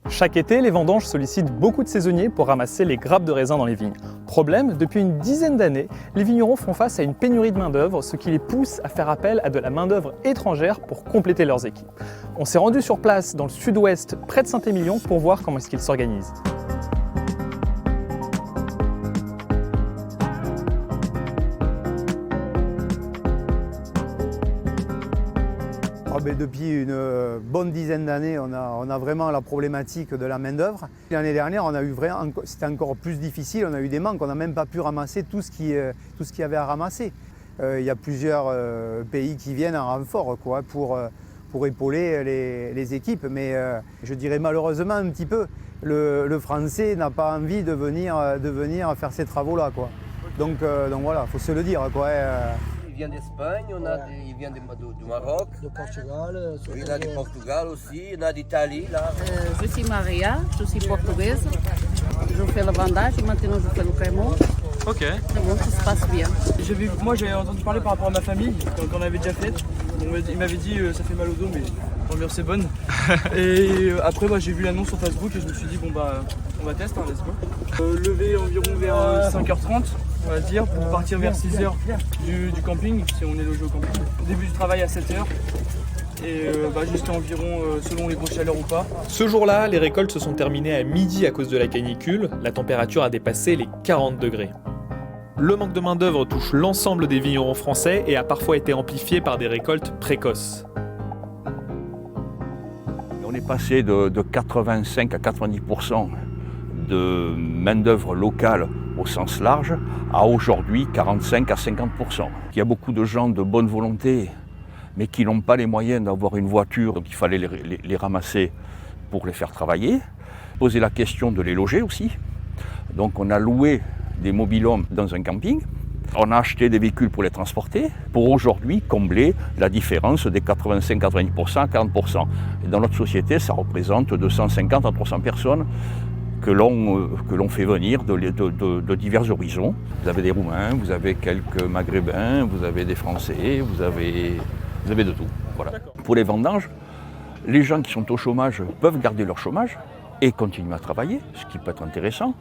Chaque été, les vendanges sollicitent beaucoup de saisonniers pour ramasser les grappes de raisin dans les vignes. Problème, depuis une dizaine d'années, les vignerons font face à une pénurie de main-d'œuvre, ce qui les pousse à faire appel à de la main-d'œuvre étrangère pour compléter leurs équipes. On s'est rendu sur place dans le sud-ouest, près de Saint-Émilion, pour voir comment est-ce qu'ils s'organisent. Depuis une bonne dizaine d'années, on a vraiment la problématique de la main-d'œuvre. L'année dernière, c'était encore plus difficile, on a eu des manques, on n'a même pas pu ramasser tout ce qu'il y avait à ramasser. Il y a plusieurs pays qui viennent en renfort pour épauler les équipes, mais je dirais malheureusement un petit peu, le Français n'a pas envie de venir faire ces travaux-là. Donc voilà, il faut se le dire. Il vient d'Espagne, il vient du Maroc, du Portugal, il y en a du Portugal aussi, il y en a d'Italie là. Je suis Maria, je suis portugaise. Je fais la vendage, maintenant je fais le crémant. Ok. C'est bon, tout se passe bien. Moi j'ai entendu parler par rapport à ma famille, quand on avait déjà fait. Il m'avait dit ça fait mal au dos, mais l'ambiance c'est bonne. Et après j'ai vu l'annonce sur Facebook et je me suis dit on va tester, let's go. Lever environ vers 5h30. On va dire, pour partir vers 6h du camping, si on est logé au camping. Début du travail à 7h. Et jusqu'à environ, selon les grosses chaleurs ou pas. Ce jour-là, les récoltes se sont terminées à midi à cause de la canicule. La température a dépassé les 40 degrés. Le manque de main-d'œuvre touche l'ensemble des vignerons français et a parfois été amplifié par des récoltes précoces. On est passé de 85 à 90% de main-d'œuvre locale au sens large, à aujourd'hui 45 à 50%. Il y a beaucoup de gens de bonne volonté, mais qui n'ont pas les moyens d'avoir une voiture, donc il fallait les ramasser pour les faire travailler. Poser la question de les loger aussi. Donc on a loué des mobil-homes dans un camping. On a acheté des véhicules pour les transporter, pour aujourd'hui combler la différence des 85-90% à 40%. Et dans notre société, ça représente 250 à 300 personnes que l'on fait venir de divers horizons. Vous avez des Roumains, vous avez quelques Maghrébins, vous avez des Français, vous avez de tout. Voilà. Pour les vendanges, les gens qui sont au chômage peuvent garder leur chômage et continuer à travailler, ce qui peut être intéressant.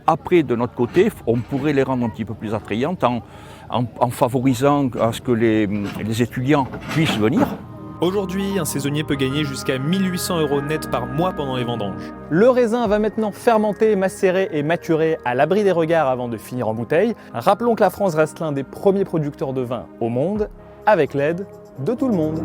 Après, de notre côté, on pourrait les rendre un petit peu plus attrayantes en favorisant à ce que les étudiants puissent venir. Aujourd'hui, un saisonnier peut gagner jusqu'à 1 800 € net par mois pendant les vendanges. Le raisin va maintenant fermenter, macérer et maturer à l'abri des regards avant de finir en bouteille. Rappelons que la France reste l'un des premiers producteurs de vin au monde, avec l'aide de tout le monde.